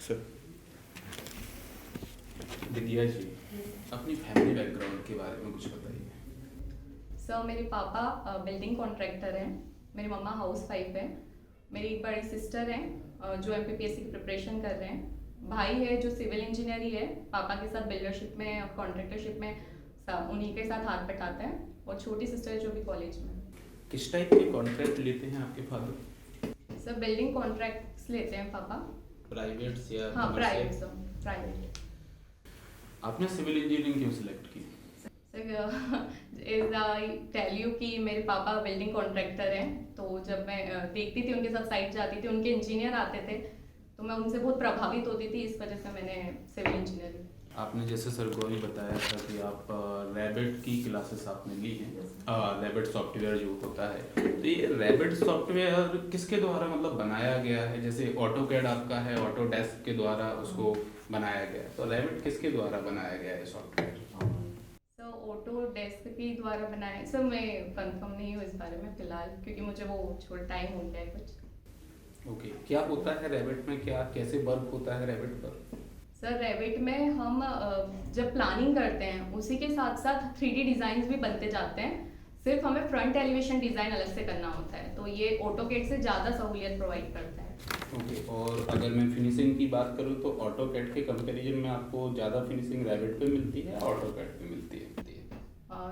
Sir Divya ji, अपनी family background के बारे में कुछ बताइए। सर मेरे पापा बिल्डिंग कॉन्ट्रैक्टर हैं। मेरी मम्मा हाउस वाइफ है। मेरी एक बड़ी सिस्टर है जो एमपीपीएससी की प्रिपरेशन कर रहे हैं। भाई है जो सिविल इंजीनियर ही है, पापा के साथ बिल्डरशिप में और कॉन्ट्रैक्टरशिप में उन्हीं के साथ हाथ बटाता है। और छोटी सिस्टर है जो भी कॉलेज में। किस टाइप के कॉन्ट्रैक्ट लेते हैं आपके फादर? सर बिल्डिंग कॉन्ट्रैक्ट्स लेते हैं पापा। प्राइवेट या हाँ प्राइवेट commercial? Sir, private. आपने सिविल इंजीनियरिंग क्यों सिलेक्ट की? एज आई टेल यू कि मेरे पापा बिल्डिंग कॉन्ट्रैक्टर हैं, तो जब मैं देखती थी उनके साथ साइट जाती थी, उनके इंजीनियर आते थे, तो मैं उनसे बहुत प्रभावित होती थी। इस वजह से मैंने सिविल इंजीनियरिंग। आपने जैसे सर को ही बताया था कि आप रैबिट की क्लासेस आपने ली हैं, रैबिट सॉफ्टवेयर जो होता है, तो ये रैबिट सॉफ्टवेयर किसके द्वारा मतलब बनाया गया है? जैसे ऑटोकैड आपका है, ऑटोडेस्क के द्वारा उसको बनाया गया है, तो रैबिट किसके द्वारा बनाया गया है सॉफ्टवेयर? सर ऑटोडेस्क के द्वारा बनाया। सर मैं कंफर्म नहीं हूँ इस बारे में फिलहाल, क्योंकि मुझे वो छोटा टाइम हो गया है कुछ। ओके, क्या होता है रैबिट में, क्या कैसे वर्क होता है रैबिट पर? सर रैबिट में हम जब प्लानिंग करते हैं उसी के साथ साथ 3D डिज़ाइंस भी बनते जाते हैं। सिर्फ हमें फ्रंट एलिवेशन डिज़ाइन अलग से करना होता है, तो ये ऑटोकैड से ज़्यादा सहूलियत प्रोवाइड करता है। ओके, और अगर मैं फिनिशिंग की बात करूँ तो ऑटोकैड के कंपैरिजन में आपको ज़्यादा फिनिशिंग रैबिट पे मिलती है, ऑटोकैड पे मिलती है?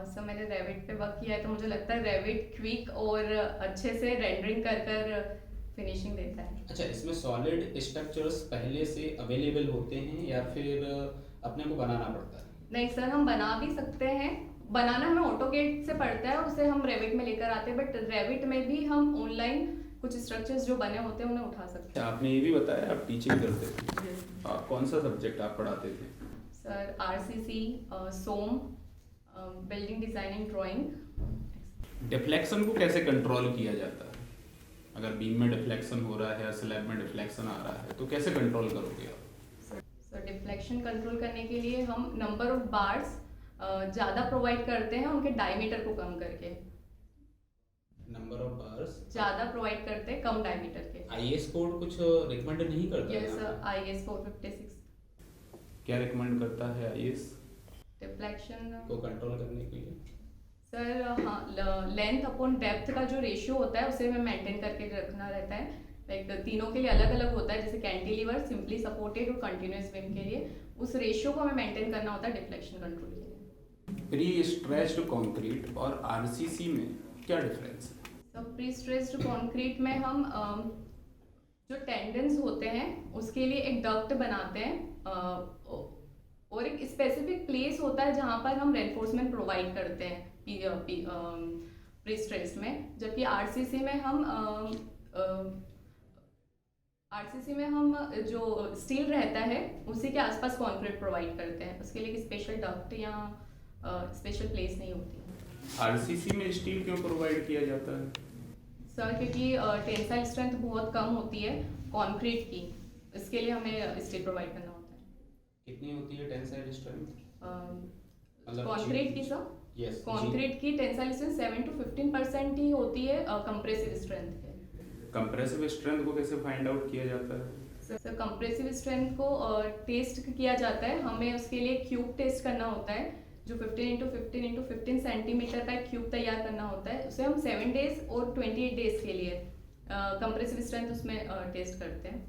सर मैंने रैबिट पे वर्क किया है, तो मुझे लगता है रैबिट क्विक और अच्छे से रेंडरिंग कर कर फिनिशिंग देता है। अच्छा, इसमें सॉलिड स्ट्रक्चर्स पहले से अवेलेबल होते हैं या फिर अपने को बनाना पड़ता है? नहीं सर, हम बना भी सकते हैं। बनाना हमें ऑटोकैड से पड़ता है, उसे हम रैबिट में लेकर आते हैं, बट रैबिट में भी हम ऑनलाइन कुछ स्ट्रक्चर्स जो बने होते हैं उन्हें उठा सकते हैं। आपने ये भी बताया आप टीचिंग करते थे, Yes. कौन सा सब्जेक्ट आप पढ़ाते थे? सर आरसीसी, सोम, बिल्डिंग डिजाइनिंग, ड्राइंग। डिफ्लेक्शन को कैसे कंट्रोल किया जाता है? अगर बीम में डिफ्लेक्शन हो रहा है या स्लैब में डिफ्लेक्शन आ रहा है तो कैसे कंट्रोल करोगे आप? सर डिफ्लेक्शन कंट्रोल करने के लिए हम नंबर ऑफ बार्स ज़्यादा प्रोवाइड करते हैं, उनके डायमीटर को कम करके। नंबर ऑफ बार्स ज़्यादा प्रोवाइड करते हैं कम डायमीटर के। आईएस कोड कुछ रिकमेंड नहीं करता यस है सर, यहाँ पे? IS 456 क्या रिकमेंड करता है आईएएस डिफ्लेक्शन को कंट्रोल करने के लिए? सर हाँ, लेंथ अपॉन डेप्थ का जो रेशियो होता है उसे हमें मेंटेन करके रखना रहता है। लाइक तीनों के लिए अलग अलग होता है, जैसे कैंटिलीवर, सिंपली सपोर्टेड और कंटिन्यूअस बीम के लिए उस रेशियो को हमें मेंटेन करना होता है डिफ्लेक्शन कंट्रोल के लिए। प्री स्ट्रेस्ड कंक्रीट और आरसीसी में क्या डिफरेंस है? तो प्री स्ट्रेस्ड कंक्रीट में हम जो टेंडेंस होते हैं उसके लिए एक डक्ट बनाते हैं और एक स्पेसिफिक प्लेस होता है जहाँ पर हम रेनफोर्समेंट प्रोवाइड करते हैं प्री स्ट्रेस्ड में। जबकि आरसीसी में हम जो स्टील रहता है उसी के आसपास कंक्रीट प्रोवाइड करते हैं, उसके लिए स्पेशल डक्ट या स्पेशल प्लेस नहीं होती। आरसीसी में स्टील क्यों प्रोवाइड किया जाता है? सर क्योंकि टेंसाइल स्ट्रेंथ बहुत कम होती है कंक्रीट की, इसके लिए हमें स्टील प्रोवाइड करना होता है। कितनी होती है टेंसाइल स्ट्रेंथ? कंक्रीट की सर, यस, कंक्रीट की टेंसाइल स्ट्रेंथ 7 to 15% ही होती है कंप्रेसिव स्ट्रेंथ के। कंप्रेसिव स्ट्रेंथ को कैसे फाइंड आउट किया जाता है? सर कंप्रेसिव स्ट्रेंथ को टेस्ट किया जाता है, हमें उसके लिए क्यूब टेस्ट करना होता है, जो 15 x 15 सेंटीमीटर का एक क्यूब तैयार करना होता है। उसे हम 7 डेज और 28 डेज के लिए कंप्रेसिव स्ट्रेंथ उसमें टेस्ट करते हैं।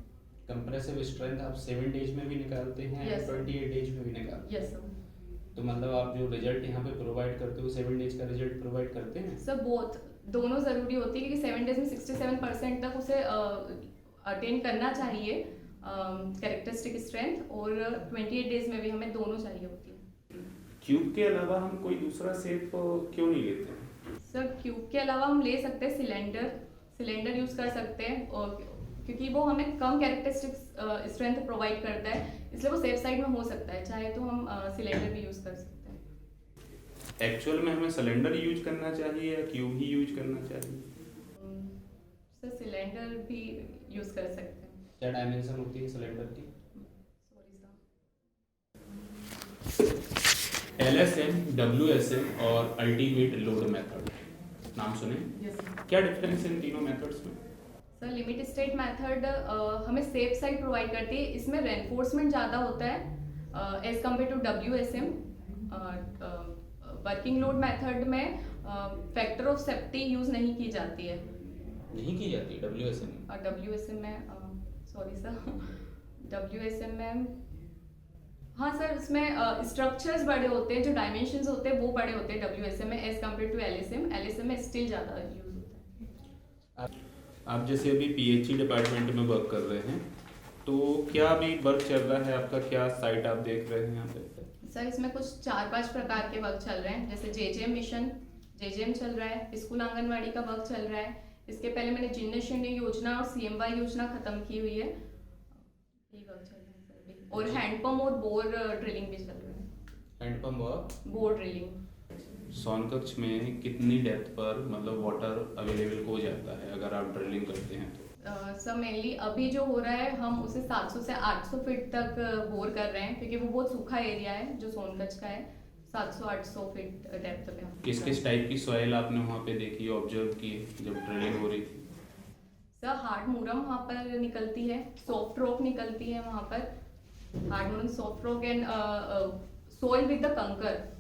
कंप्रेसिव स्ट्रेंथ आप 7 डेज में भी निकालते हैं? Yes, sir. 28 डेज में भी निकालते हैं? Yes sir. तो मतलब आप जो रिजल्ट यहाँ पे प्रोवाइड करते हो 7 डेज का रिजल्ट प्रोवाइड करते हैं? सर बोथ, दोनों ज़रूरी होती है, क्योंकि 7 डेज में 67% तक उसे अटेन करना चाहिए कैरेक्टरिस्टिक स्ट्रेंथ, और 28 डेज में भी हमें दोनों चाहिए होती है। क्यूब के अलावा हम कोई दूसरा शेप क्यों नहीं लेते हैं? सर क्यूब के अलावा हम ले सकते हैं सिलेंडर यूज़ कर सकते हैं, और क्योंकि वो हमें कम कैरेक्टरिस्टिक स्ट्रेंथ प्रोवाइड करता है, इसलिए वो सेफ साइड में हो सकता है। चाहे तो हम सिलेंडर भी यूज़ कर सकते हैं। एक्चुअल में हमें सिलेंडर यूज करना चाहिए या क्यूब ही यूज करना चाहिए? सर सिलेंडर भी यूज़ कर सकते हैं। क्या डायमेंशन होती है सिलेंडर की? Sorry sir. LSM, WSM और अल्टीमेट लोड मेथड नाम सुने? Yes sir. क्या डिफरेंस है इन तीनों मेथड्स में? सर लिमिट स्टेट मेथड हमें सेफ साइड प्रोवाइड करती है, इसमें रेनफोर्समेंट ज़्यादा होता है as compare to WSM। Working load method में फैक्टर ऑफ सेफ्टी यूज़ नहीं की जाती है। नहीं की जाती WSM में? WSM में सॉरी सर, WSM में हाँ सर, इसमें स्ट्रक्चर्स बड़े होते हैं, जो डायमेंशंस होते हैं वो बड़े होते हैं WSM में एज कम्पेयर टू LSM में स्टिल ज़्यादा यूज़ होता है। आप जैसे अभी PhD डिपार्टमेंट में वर्क कर रहे हैं, तो क्या अभी वर्क चल रहा है आपका, क्या साइट आप देख रहे हैं यहाँ पे? सर इसमें कुछ 4-5 प्रकार के वर्क चल रहे हैं, जैसे JJM मिशन, JJM चल रहा है, स्कूल आंगनवाड़ी का वर्क चल रहा है। इसके पहले मैंने जिन्नत शून्य योजना और CMY योजना खत्म की हुई है, ये वर्क चल रहा है सर अभी। और हैंडपम्प और बोर ड्रिलिंग भी चल रहा है। हैंडपम्प और बोर ड्रिलिंग। सोनकच्छ में कितनी डेप्थ पर मतलब वाटर अवेलेबल हो जाता है अगर आप ड्रिलिंग करते हैं तो? सर मेनली अभी जो हो रहा है हम उसे 700 से 800 फीट तक बोर कर रहे हैं, क्योंकि वो बहुत सूखा एरिया है जो सोनकच्छ का है। 700-800 फीट डेप्थ पे हम किस किस टाइप की सॉइल आपने वहाँ पे देखी, ऑब्जर्व की जब ड्रिलिंग हो रही थी? सर हार्ड मूरम वहाँ पर निकलती है, सॉफ्ट रॉक निकलती है वहाँ पर। Hard moorum, soft rock and soil with the कंकर।